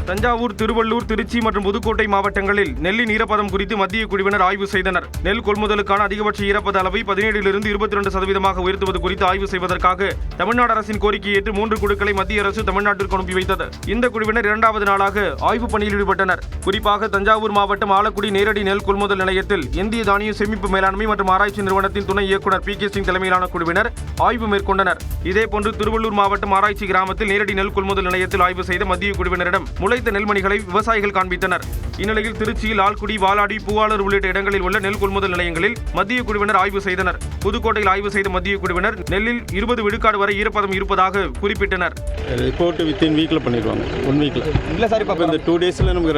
தஞ்சாவூர், திருவள்ளூர், திருச்சி மற்றும் புதுக்கோட்டை மாவட்டங்களில் நெல்லின் ஈரப்பதம் குறித்து மத்திய குழுவினர் ஆய்வு செய்தனர். நெல் கொள்முதலுக்கான அதிகபட்ச ஈரப்பத அளவை 17லிருந்து 22% உயர்த்துவது குறித்து ஆய்வு செய்வதற்காக தமிழ்நாடு அரசின் கோரிக்கையை ஏற்று 3 குழுக்களை மத்திய அரசு தமிழ்நாட்டிற்கு அனுப்பி வைத்தது. இந்த குழுவினர் 2வது நாளாக ஆய்வுப் பணியில் ஈடுபட்டனர். குறிப்பாக தஞ்சாவூர் மாவட்டம் ஆலக்குடி நேரடி நெல் கொள்முதல் நிலையத்தில் இந்திய தானிய சேமிப்பு மேலாண்மை மற்றும் ஆராய்ச்சி நிறுவனத்தின் துணை இயக்குநர் பி.கே. சிங் தலைமையிலான குழுவினர் ஆய்வு மேற்கொண்டனர். இதேபோன்று திருவள்ளூர் மாவட்டம் ஆராய்ச்சி கிராமத்தில் நேரடி நெல் கொள்முதல் நிலையத்தில் ஆய்வு செய்த மத்திய குழுவினரிடம் முளைத்த நெல்மணிகளை விவசாயிகள் காண்பித்தனர். இந்நிலையில் திருச்சியில் ஆல்குடி, வாலாடி, பூவாளர் உள்ளிட்ட இடங்களில் உள்ள நெல் கொள்முதல் நிலையங்களில் மத்திய குழுவினர் ஆய்வு செய்தனர். புதுக்கோட்டையில் ஆய்வு செய்த மத்திய குழுவினர் நெல்லில் 20 விழுக்காடு வரை ஈரப்பதம் இருப்பதாக குறிப்பிட்டனர். ரிப்போர்ட் வித்தின் வீக்கில் பண்ணிடுவாங்க. 1 வீக்கில் இல்லை சார். இப்போ இந்த 2 டேஸில் நமக்கு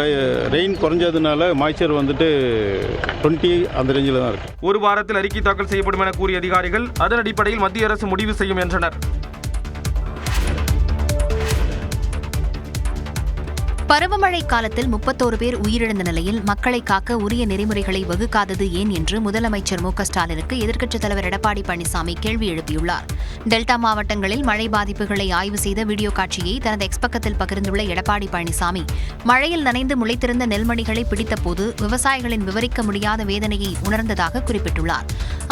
ரெயின் குறைஞ்சதுனால மாய்ச்சர் வந்துட்டு 20 அந்த ரேஞ்சில் தான் இருக்கு. ஒரு வாரத்தில் அறிக்கை தாக்கல் செய்யப்படும் என கூறிய அதிகாரிகள் அதன் அடிப்படையில் மத்திய அரசு முடிவு செய்யும் என்றனர். பருவமழை காலத்தில் 31 பேர் உயிரிழந்த நிலையில் மக்களை காக்க உரிய நெறிமுறைகளை வகுக்காதது ஏன் என்று முதலமைச்சர் மு.க.ஸ்டாலினுக்கு எதிர்க்கட்சித் தலைவர் எடப்பாடி பழனிசாமி கேள்வி எழுப்பியுள்ளார். டெல்டா மாவட்டங்களில் மழை பாதிப்புகளை ஆய்வு செய்த வீடியோ காட்சியை தனது எக்ஸ் பக்கத்தில் பகிர்ந்துள்ள எடப்பாடி பழனிசாமி, மழையில் நனைந்து முளைத்திருந்த நெல்மணிகளை பிடித்தபோது விவசாயிகளின் விவரிக்க முடியாத வேதனையை உணர்ந்ததாக குறிப்பிட்டுள்ளார்.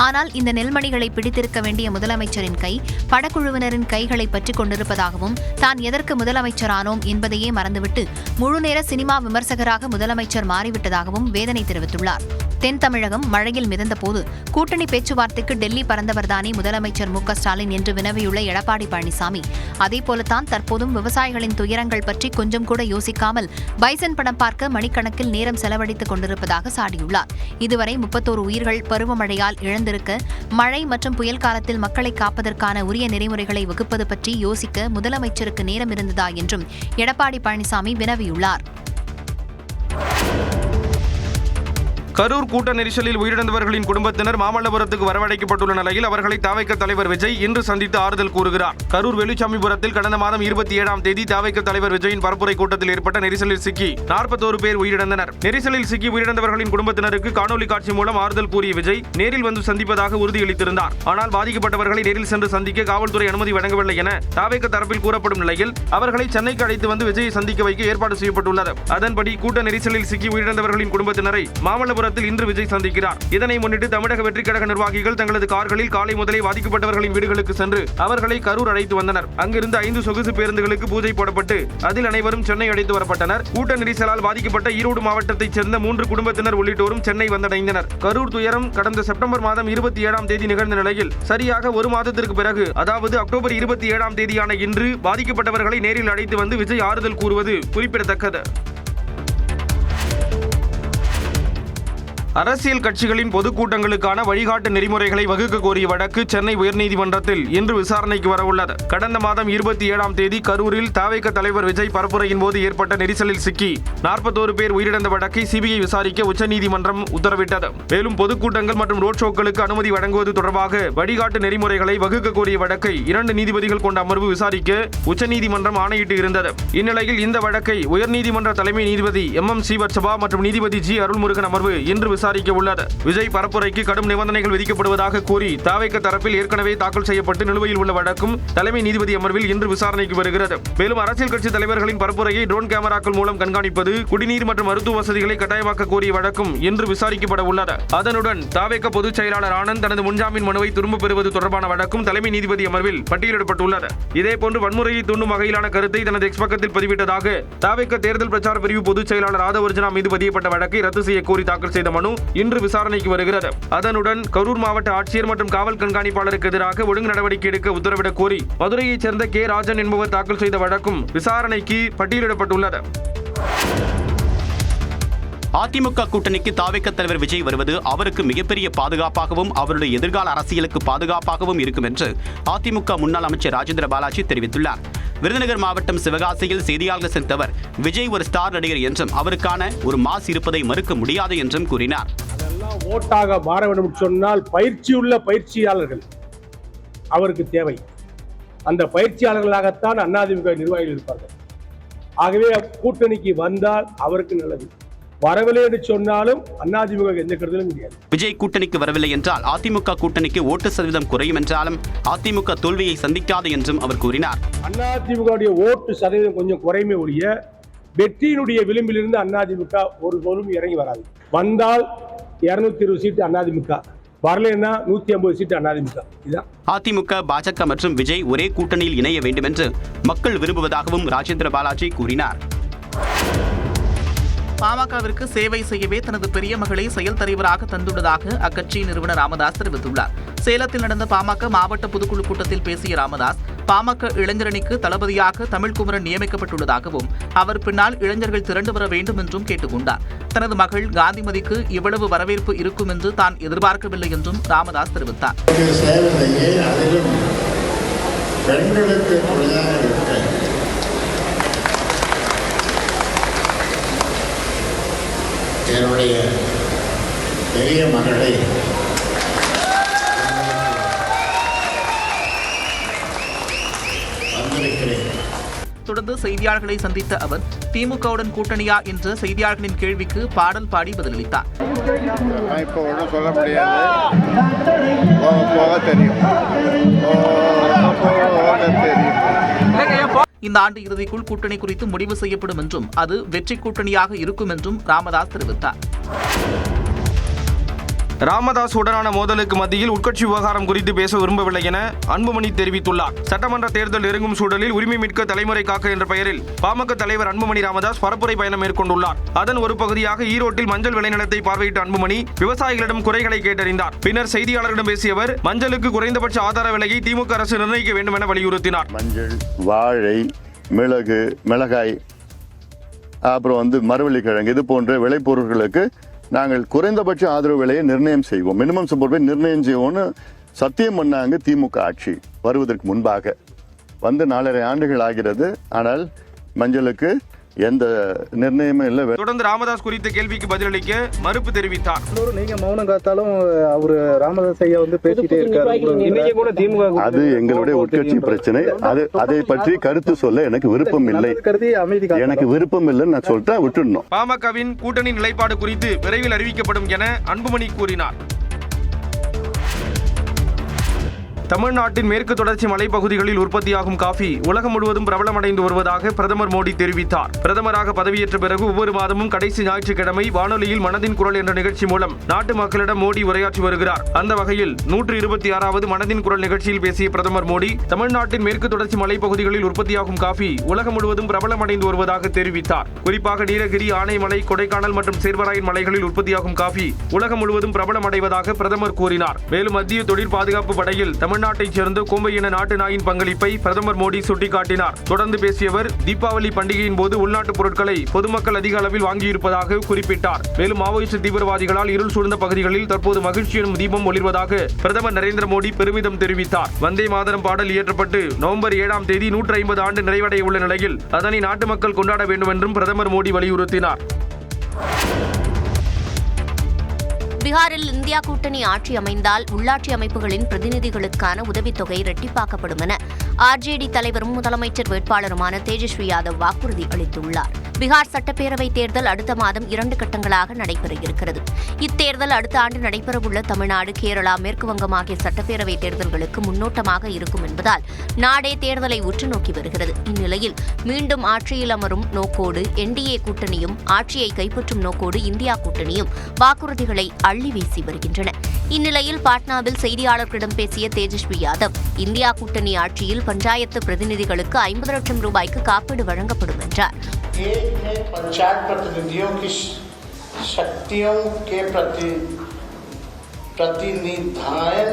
ஆனால் இந்த நெல்மணிகளை பிடித்திருக்க வேண்டிய முதலமைச்சரின் கை படக்குழுவினரின் கைகளை பற்றிக் கொண்டிருப்பதாகவும், தான் எதற்கு முதலமைச்சரானோம் என்பதையே மறந்துவிட்டு முழுநேர சினிமா விமர்சகராக முதலமைச்சர் மாறிவிட்டதாகவும் வேதனை தெரிவித்துள்ளார். தென் தமிழகம் மழையில் மிதந்தபோது கூட்டணி பேச்சுவார்த்தைக்கு டெல்லி பறந்தவர்தானே முதலமைச்சர் மு.க.ஸ்டாலின் என்று வினவியுள்ள எடப்பாடி பழனிசாமி, அதேபோலத்தான் தற்போதும் விவசாயிகளின் துயரங்கள் பற்றி கொஞ்சம் கூட யோசிக்காமல் பைசன் படம் பார்க்க மணிக்கணக்கில் நேரம் செலவழித்துக் கொண்டிருப்பதாக சாடியுள்ளார். இதுவரை 31 உயிர்கள் பருவமழையால் இழந்திருக்க, மழை மற்றும் புயல் காலத்தில் மக்களை காப்பதற்கான உரிய நெறிமுறைகளை வகுப்பது பற்றி யோசிக்க முதலமைச்சருக்கு நேரம் இருந்ததா என்றும் எடப்பாடி பழனிசாமி வினவியுள்ளார். கரூர் கூட்ட நெரிசலில் உயிரிழந்தவர்களின் குடும்பத்தினர் மாமல்லபுரத்துக்கு வரவழைக்கப்பட்டுள்ள நிலையில் அவர்களை தவைக்க தலைவர் விஜய் இன்று சந்தித்து ஆறுதல் கூறுகிறார். கரூர் வெலுச்சாமிபுரத்தில் கடந்த மாதம் 27ஆம் தேதி தவைக்க தலைவர் விஜயின் பரப்புரை கூட்டத்தில் ஏற்பட்ட நெரிசலில் சிக்கி 41 பேர் உயிரிழந்தனர். நெரிசலில் சிக்கி உயிரிழந்தவர்களின் குடும்பத்தினருக்கு காணொலி காட்சி மூலம் ஆறுதல் கூறிய விஜய் நேரில் வந்து சந்திப்பதாக உறுதியளித்திருந்தார். ஆனால் பாதிக்கப்பட்டவர்களை நேரில் சென்று சந்திக்க காவல்துறை அனுமதி வழங்கவில்லை என தவைக்க தரப்பில் கூறப்படும் நிலையில் அவர்களை சென்னைக்கு அழைத்து வந்து விஜயை சந்திக்க வைக்க ஏற்பாடு செய்யப்பட்டுள்ளது. அதன்படி கூட்ட நெரிசலில் சிக்கி உயிரிழந்தவர்களின் குடும்பத்தினரை மாமல்லபுரம் இன்று விஜய் சந்திக்கிறார். இதனை முன்னிட்டு தமிழக வெற்றி கழக நிர்வாகிகள் தங்களது கார்களில் காலை முதலே பாதிக்கப்பட்டவர்களின் வீடுகளுக்கு சென்று அவர்களை கரூர் அழைத்து வந்தனர். அங்கிருந்து 5 சொகுசு பேருந்துகளுக்கு பூஜை போடப்பட்டு அதில் அனைவரும் சென்னை அழைத்து வரப்பட்டனர். கூட்ட நெரிசலால் பாதிக்கப்பட்ட ஈரோடு மாவட்டத்தைச் சேர்ந்த 3 குடும்பத்தினர் உள்ளிட்டோரும் சென்னை வந்தடைந்தனர். கரூர் துயரம் கடந்த செப்டம்பர் மாதம் 27ஆம் தேதி நிகழ்ந்த நிலையில் சரியாக 1 மாதத்திற்கு பிறகு, அதாவது அக்டோபர் 27ஆம் தேதியான இன்று பாதிக்கப்பட்டவர்களை நேரில் அழைத்து வந்து விஜய் ஆறுதல் கூறுவது குறிப்பிடத்தக்கது. அரசியல் கட்சிகளின் பொதுக்கூட்டங்களுக்கான வழிகாட்டு நெறிமுறைகளை வகுக்க கோரிய வழக்கு சென்னை உயர்நீதிமன்றத்தில் இன்று விசாரணைக்கு வரவுள்ளது. கடந்த மாதம் 27ஆம் தேதி கரூரில் தவைக்க தலைவர் விஜய் பரப்புரையின் போது ஏற்பட்ட நெரிசலில் சிக்கி 41 பேர் உயிரிழந்த வழக்கை சிபிஐ விசாரிக்க உச்சநீதிமன்றம் உத்தரவிட்டது. மேலும் பொதுக்கூட்டங்கள் மற்றும் ரோட் ஷோக்களுக்கு அனுமதி வழங்குவது தொடர்பாக வழிகாட்டு நெறிமுறைகளை வகுக்க கோரிய வழக்கை 2 நீதிபதிகள் கொண்ட அமர்வு விசாரிக்க உச்சநீதிமன்றம் ஆணையிட்டு இருந்தது. இந்நிலையில் இந்த வழக்கை உயர்நீதிமன்ற தலைமை நீதிபதி MM ஸ்ரீவத்சவா மற்றும் நீதிபதி G அருள்முருகன் அமர்வு இன்று விசாரிக்க உள்ளது. விஜய் பரப்புரைக்கு கடும் நிபந்தனைகள் விதிக்கப்படுவதாக கூறி தவைக்க தரப்பில் ஏற்கனவே தாக்கல் செய்யப்பட்டு நிலுவையில் உள்ள வழக்கும் தலைமை நீதிபதி அமர்வில் இன்று விசாரணைக்கு வருகிறது. மேலும் அரசியல் கட்சி தலைவர்களின் பரப்புரையை ட்ரோன் கேமராக்கள் மூலம் கண்காணிப்பது, குடிநீர் மற்றும் மருத்துவ வசதிகளை கட்டாயமாக்க கோரிய வழக்கும் இன்று விசாரிக்கப்பட உள்ளது. அதனுடன் தவைக்க பொதுச் செயலாளர் ஆனந்த் தனது முன்ஜாமீன் மனுவை திரும்பப் பெறுவது தொடர்பான வழக்கும் தலைமை நீதிபதி அமர்வில் பட்டியலிடப்பட்டுள்ளது. இதேபோன்று வன்முறையை தூண்டும் வகையிலான கருத்தை தனது எக்ஸ் பக்கத்தில் பதிவிட்டதாக தவைக்க தேர்தல் பிரச்சார பிரிவு பொதுச் செயலாளர் ஆதவர்ஜனா மீது பதியப்பட்ட வழக்கை ரத்து செய்ய கோரி தாக்கல் செய்த மனு இன்று விசாரணைக்கு வருகிறது. அதனுடன் கரூர் மாவட்ட ஆட்சியர் மற்றும் காவல் கண்காணிப்பாளருக்கு எதிராக ஒழுங்கு நடவடிக்கை எடுக்க உத்தரவிடக் கோரி மதுரையைச் சேர்ந்த கே. ராஜன் என்பவர் தாக்கல் செய்த வழக்கும் விசாரணைக்கு பட்டியலிடப்பட்டுள்ளது. அதிமுக கூட்டணிக்கு தவைக்க தலைவர் விஜய் வருவது அவருக்கு மிகப்பெரிய பாதுகாப்பாகவும் அவருடைய எதிர்கால அரசியலுக்கு பாதுகாப்பாகவும் இருக்கும் என்று அதிமுக முன்னாள் அமைச்சர் ராஜேந்திர பாலாஜி தெரிவித்துள்ளார். விருதுநகர் மாவட்டம் சிவகாசியில் செய்தியாளர்கள் சந்தித்தவர் விஜய் ஒரு ஸ்டார் நடிகர் என்றும் அவருக்கான ஒரு மாஸ் இருப்பதை மறுக்க முடியாது என்றும் கூறினார். அதெல்லாம் ஓட்டாக மாற வேண்டும் சொன்னால் பயிற்சியுள்ள பயிற்சியாளர்கள் அவருக்கு தேவை. அந்த பயிற்சியாளர்களாகத்தான் அதிமுக நிர்வாகிகள் இருப்பார்கள். ஆகவே கூட்டணிக்கு வந்தால் அவருக்கு நல்லது. வரவில்லை என்று சொன்னாலும் அதிமுக எந்த கருத்திலும் கிடையாது. விஜய் கூட்டணிக்கு வரவில்லை என்றால் அதிமுக கூட்டணிக்கு ஓட்டு சதவீதம் குறையும் என்றாலும் அதிமுக தோல்வியை சந்திக்காது என்றும் அவர் கூறினார். அதிமுக ஓட்டு சதவீதம் கொஞ்சம் குறையுமே ஒழிய வெற்றியினுடைய விளிம்பிலிருந்து அதிமுக ஒரு போலும் இறங்கி வராது. வந்தால் 220 சீட்டு அதிமுக, வரலன்னா 150 சீட்டு அதிமுக. இதுதான். அதிமுக, பாஜக மற்றும் விஜய் ஒரே கூட்டணியில் இணைய வேண்டும் என்று மக்கள் விரும்புவதாகவும் ராஜேந்திர பாலாஜி கூறினார். பாமகவிற்கு சேவை செய்யவே தனது பெரிய மகளை செயல் தலைவராக தந்துள்ளதாக அக்கட்சியின் நிறுவனர் ராமதாஸ் தெரிவித்துள்ளார். சேலத்தில் நடந்த பாமக மாவட்ட பொதுக்குழு கூட்டத்தில் பேசிய ராமதாஸ், பாமக இளைஞரணிக்கு தளபதியாக தமிழ்குமரன் நியமிக்கப்பட்டுள்ளதாகவும் அவர் பின்னால் இளைஞர்கள் திரண்டு வர வேண்டும் என்றும் கேட்டுக்கொண்டார். தனது மகள் காந்திமதிக்கு இவ்வளவு வரவேற்பு இருக்கும் என்று தான் எதிர்பார்க்கவில்லை என்றும் ராமதாஸ் தெரிவித்தார். என்னுடைய பெரிய மகளை வந்திருக்கிறேன். தொடர்ந்து செய்தியாளர்களை சந்தித்த அவர் திமுகவுடன் கூட்டணியா என்ற செய்தியாளர்களின் கேள்விக்கு பாடல் பாடி பதிலளித்தார். இப்போ ஒன்றும் சொல்ல முடியாது, போக தெரியும். இந்த ஆண்டு இறுதிக்குள் கூட்டணி குறித்து முடிவு செய்யப்படும் என்றும் அது வெற்றி கூட்டணியாக இருக்கும் என்றும் ராமதாஸ் தெரிவித்தார். ராமதாஸ் உடனான மோதலுக்கு மத்தியில் உட்கட்சி விவகாரம் குறித்து பேச விரும்பவில்லை என அன்புமணி தெரிவித்துள்ளார். சட்டமன்ற தேர்தல் நெருங்கும் சூழலில் உரிமை மீட்க தலைமுறை காக்க என்ற பெயரில் பாமக தலைவர் அன்புமணி ராமதாஸ் பரப்புரை பயணம் மேற்கொண்டுள்ளார். அதன் ஒரு பகுதியாக ஈரோட்டில் மஞ்சள் விளைநிலத்தை பார்வையிட்ட அன்புமணி விவசாயிகளிடம் குறைகளை கேட்டறிந்தார். பின்னர் செய்தியாளர்களிடம் பேசிய அவர் மஞ்சளுக்கு குறைந்தபட்ச ஆதார விலையை திமுக அரசு நிர்ணயிக்க வேண்டும் என வலியுறுத்தினார். மஞ்சள், வாழை, மிளகு, மிளகாய், அப்புறம் மரவள்ளிக்கிழங்கு, இது போன்ற விளைபொருட்களுக்கு நாங்கள் குறைந்தபட்ச ஆதரவு விலையை நிர்ணயம் செய்வோம், மினிமம் சப்போர்ட் விலை நிர்ணயம் செய்வோம்னு சத்தியம் பண்ணாங்க திமுக ஆட்சி வருவதற்கு முன்பாக. 4.5 ஆண்டுகள் ஆகிறது, ஆனால் மஞ்சளுக்கு எந்த நிர்ணயமும் இல்லை. தொடர்ந்து ராமதாஸ் குறித்த கேள்விக்கு பதிலளிக்க மறுப்பு தெரிவித்தார். நீங்க மௌனம் காத்தாலும் அவரு ராமதாஸ் ஐயா பேசிட்டே இருக்காரு. அது எங்களுடைய உட்கட்சி பிரச்சனை. அதை பற்றி கருத்து சொல்ல எனக்கு விருப்பம் இல்லை. எனக்கு விருப்பம் இல்லைன்னு நான் சொல்லிட்டேன், விட்டுடணும். பாமகவின் கூட்டணி நிலைப்பாடு குறித்து விரைவில் அறிவிக்கப்படும் என அன்புமணி கூறினார். தமிழ்நாட்டின் மேற்கு தொடர்ச்சி மலைப்பகுதிகளில் உற்பத்தியாகும் காஃபி உலகம் முழுவதும் பிரபலமடைந்து வருவதாக பிரதமர் மோடி தெரிவித்தார். பிரதமராக பதவியேற்ற பிறகு ஒவ்வொரு மாதமும் கடைசி ஞாயிற்றுக்கிழமை வானொலியில் மனதின் குரல் என்ற நிகழ்ச்சி மூலம் நாட்டு மக்களிடம் மோடி உரையாற்றி வருகிறார். அந்த வகையில் 126வது மனதின் குரல் நிகழ்ச்சியில் பேசிய பிரதமர் மோடி, தமிழ்நாட்டின் மேற்கு தொடர்ச்சி மலைப்பகுதிகளில் உற்பத்தியாகும் காஃபி உலகம் முழுவதும் பிரபலமடைந்து வருவதாக தெரிவித்தார். குறிப்பாக நீலகிரி, ஆனைமலை, கொடைக்கானல் மற்றும் சேர்வராயன் மலைகளில் உற்பத்தியாகும் காஃபி உலகம் முழுவதும் பிரபலமடைவதாக பிரதமர் கூறினார். மேலும் மத்திய தொழில் பாதுகாப்பு படையில் தமிழ்நாட்டைச் சேர்ந்த கோம்பை இன நாட்டு நாயின் பங்களிப்பை பிரதமர் மோடி சுட்டிக்காட்டினார். தொடர்ந்து பேசியவர் தீபாவளி பண்டிகையின் போது உள்நாட்டு பொருட்களை பொதுமக்கள் அதிக அளவில் வாங்கியிருப்பதாக குறிப்பிட்டார். மேலும் மாவோயிஸ்ட் தீவிரவாதிகளால் இருள் சூழ்ந்த பகுதிகளில் தற்போது மகிழ்ச்சி எனும் தீபம் ஒளிர்வதாக பிரதமர் நரேந்திர மோடி பெருமிதம் தெரிவித்தார். வந்தே மாதரம் பாடல் இயற்றப்பட்டு நவம்பர் 7ஆம் தேதி 150 ஆண்டு நிறைவடைய உள்ள நிலையில் அதனை நாட்டு மக்கள் கொண்டாட வேண்டும் என்றும் பிரதமர் மோடி வலியுறுத்தினார். பீகாரில் இந்தியா கூட்டணி ஆட்சி அமைந்தால் உள்ளாட்சி அமைப்புகளின் பிரதிநிதிகளுக்கான உதவித்தொகை இரட்டிப்பாக்கப்படும் என ஆர்ஜேடி தலைவரும் முதலமைச்சர் வேட்பாளருமான தேஜஸ்வி யாதவ் வாக்குறுதி அளித்துள்ளார். பீகார் சட்டப்பேரவை தேர்தல் அடுத்த மாதம் 2 கட்டங்களாக நடைபெற இருக்கிறது. இத்தேர்தல் அடுத்த ஆண்டு நடைபெறவுள்ள தமிழ்நாடு, கேரளா, மேற்குவங்கம் ஆகிய சட்டப்பேரவை தேர்தல்களுக்கு முன்னோட்டமாக இருக்கும் என்பதால் நாடே தேர்தலை உற்று நோக்கி வருகிறது. இந்நிலையில் மீண்டும் ஆட்சியில் அமரும் நோக்கோடு என்டிஏ கூட்டணியும் ஆட்சியை கைப்பற்றும் நோக்கோடு இந்தியா கூட்டணியும் வாக்குறுதிகளை அள்ளி வீசி வருகின்றன. இந்நிலையில் பாட்னாவில் செய்தியாளர்களிடம் பேசிய தேஜஸ்வி யாதவ், இந்தியா கூட்டணி ஆட்சியில் பஞ்சாயத்து பிரதிநிதிகளுக்கு 50 லட்சம் ரூபாய்க்கு காப்பீடு வழங்கப்படும் என்றார். एक है पंचायत प्रतिनिधियों की शक्तियों के प्रतिनिधान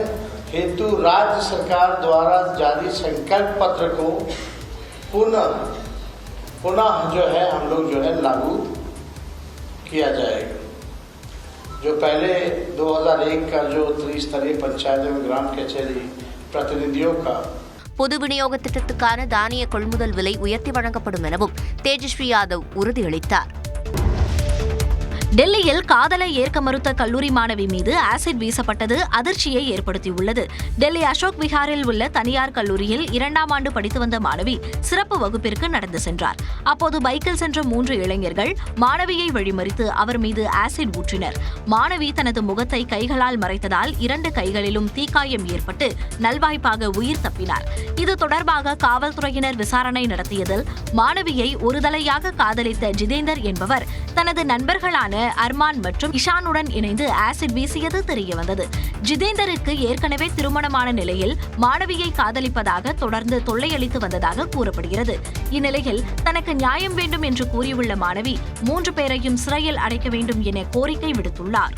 हेतु राज्य सरकार द्वारा जारी संकल्प पत्र को पुनः जो है हम लोग जो है लागू किया जाएगा। जो पहले 2001 का जो त्रिस्तरीय पंचायत एवं ग्राम कचहरी प्रतिनिधियों का பொது விநியோக திட்டத்துக்கான தானிய கொள்முதல் விலை உயர்த்தி வழங்கப்படும் எனவும் தேஜஸ்வி யாதவ் உறுதியளித்தார். டெல்லியில் காதலை ஏற்க மறுத்த கல்லூரி மாணவி மீது ஆசிட் வீசப்பட்டது அதிர்ச்சியை ஏற்படுத்தியுள்ளது. டெல்லி அசோக் விஹாரில் உள்ள தனியார் கல்லூரியில் 2ஆம் ஆண்டு படித்து வந்த மாணவி சிறப்பு வகுப்பிற்கு நடந்து சென்றார். அப்போது பைக்கில் சென்ற 3 இளைஞர்கள் மாணவியை வழிமறித்து அவர் மீது ஆசிட் ஊற்றினர். மாணவி தனது முகத்தை கைகளால் மறைத்ததால் 2 கைகளிலும் தீக்காயம் ஏற்பட்டு நல்வாய்ப்பாக உயிர் தப்பினார். இது தொடர்பாக காவல்துறையினர் விசாரணை நடத்தியதில் மாணவியை ஒருதலையாக காதலித்த ஜிதேந்தர் என்பவர் தனது நண்பர்களான அர்மான் மற்றும் இஷானுடன் இணைந்து ஆசிட் வீசியது தெரியவந்தது. ஜிதேந்தருக்கு ஏற்கனவே திருமணமான நிலையில் மாணவியை காதலிப்பதாக தொடர்ந்து தொல்லையளித்து வந்ததாக கூறப்படுகிறது. இந்நிலையில் தனக்கு நியாயம் வேண்டும் என்று கூறியுள்ள மாணவி 3 பேரையும் சிறையில் அடைக்க வேண்டும் என கோரிக்கை விடுத்துள்ளார்.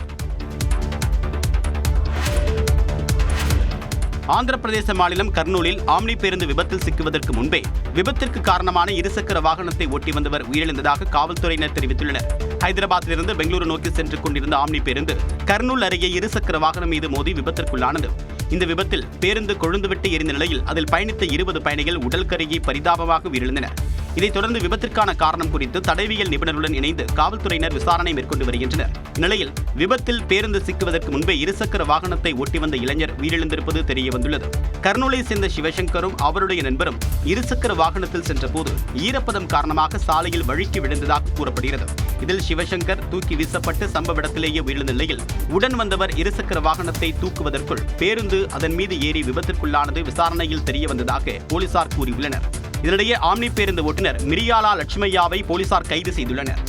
ஆந்திர பிரதேச மாநிலம் கர்னூலில் ஆம்னி பேருந்து விபத்தில் சிக்குவதற்கு முன்பே விபத்திற்கு காரணமான இருசக்கர வாகனத்தை ஓட்டி வந்தவர் உயிரிழந்ததாக காவல்துறையினர் தெரிவித்துள்ளனர். ஹைதராபாத்திலிருந்து பெங்களூரு நோக்கி சென்று கொண்டிருந்த ஆம்னி பேருந்து கர்னூல் அருகே இருசக்கர வாகனம் மீது மோதி விபத்திற்குள்ளானது. இந்த விபத்தில் பேருந்து கொழுந்துவிட்டு எரிந்த நிலையில் அதில் பயணித்த 20 பயணிகள் உடல் கருகி பரிதாபமாக உயிரிழந்தனர். இதைத் தொடர்ந்து விபத்திற்கான காரணம் குறித்து தடயவியல் நிபுணருடன் இணைந்து காவல்துறையினர் விசாரணை மேற்கொண்டு வருகின்றனர். இந்நிலையில் விபத்தில் பேருந்து சிக்குவதற்கு முன்பே இருசக்கர வாகனத்தை ஓட்டி வந்த இளைஞர் உயிரிழந்திருப்பது தெரியவந்துள்ளது. கர்னூலை சேர்ந்த சிவசங்கரும் அவருடைய நண்பரும் இருசக்கர வாகனத்தில் சென்றபோது ஈரப்பதம் காரணமாக சாலையில் வழுக்கி விழுந்ததாக கூறப்படுகிறது. இதில் சிவசங்கர் தூக்கி வீசப்பட்டு சம்பவ இடத்திலேயே உயிரிழந்த நிலையில் உடன் வந்தவர் இருசக்கர வாகனத்தை தூக்குவதற்குள் பேருந்து அதன் மீது ஏறி விபத்திற்குள்ளானது விசாரணையில் தெரியவந்ததாக போலீசார் கூறியுள்ளனர். இதனிடையே ஆம்னி பேருந்து ஓட்டுநர் மிரியாலா லட்சுமையாவை போலீசார் கைது செய்துள்ளனர்.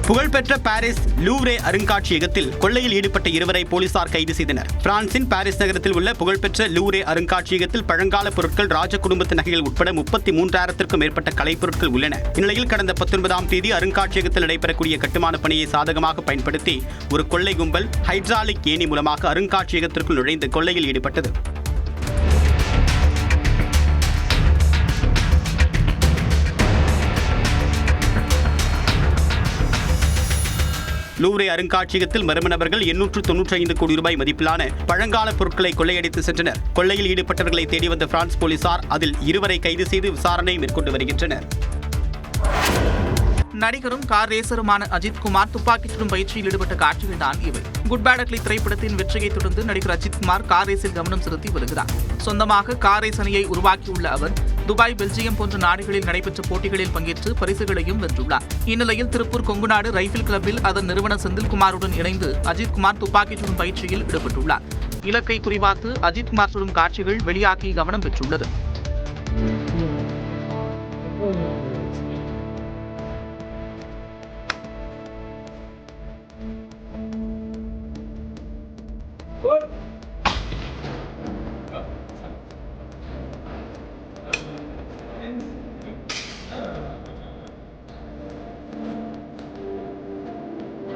புகழ்பெற்ற பாரிஸ் லூவ்ரே அருங்காட்சியகத்தில் கொள்ளையில் ஈடுபட்ட 2வரை போலீசார் கைது செய்தனர். பிரான்சின் பாரிஸ் நகரத்தில் உள்ள புகழ்பெற்ற லூவ்ரே அருங்காட்சியகத்தில் பழங்கால பொருட்கள், ராஜ குடும்பத்து நகைகள் உட்பட 33,000க்கும் மேற்பட்ட கலைப்பொருட்கள் உள்ளன. இந்நிலையில் கடந்த 19ஆம் தேதி அருங்காட்சியகத்தில் நடைபெறக்கூடிய கட்டுமான பணியை சாதகமாக பயன்படுத்தி ஒரு கொள்ளை கும்பல் ஹைட்ராலிக் ஏணி மூலமாக அருங்காட்சியகத்திற்குள் நுழைந்து கொள்ளையில் ஈடுபட்டது. லூவ்ரே அருங்காட்சியகத்தில் மர்ம நபர்கள் 895 கோடி ரூபாய் மதிப்பிலான பழங்கால பொருட்களை கொள்ளையடித்து சென்றனர். கொள்ளையில் ஈடுபட்டவர்களை தேடி வந்த பிரான்ஸ் போலீசார் அதில் 2வரை கைது செய்து விசாரணை மேற்கொண்டு வருகின்றனர். நடிகரும் கார் ரேசருமான அஜித்குமார் துப்பாக்கிச் சுடும் பயிற்சியில் ஈடுபட்ட காட்சிகள் தான் இவை. குட் பேட் அக்லி திரைப்படத்தின் வெற்றியை தொடர்ந்து நடிகர் அஜித்குமார் கார் ரேஸில் கவனம் செலுத்தி வருகிறார். சொந்தமாக கார் ரேஸ் அணியை உருவாக்கியுள்ள அவர் துபாய், பெல்ஜியம் போன்ற நாடுகளில் நடைபெற்ற போட்டிகளில் பங்கேற்று பரிசுகளையும் வென்றுள்ளார். இந்நிலையில் திருப்பூர் கொங்குநாடு ரைபிள் கிளப்பில் அதன் நிறுவனர் செந்தில்குமாருடன் இணைந்து அஜித்குமார் துப்பாக்கிச் சுடும் பயிற்சியில் ஈடுபட்டுள்ளார். இலக்கை குறிபார்த்து அஜித்குமார் சுடும் காட்சிகள் வெளியாகி கவனம் பெற்றுள்ளது. Good.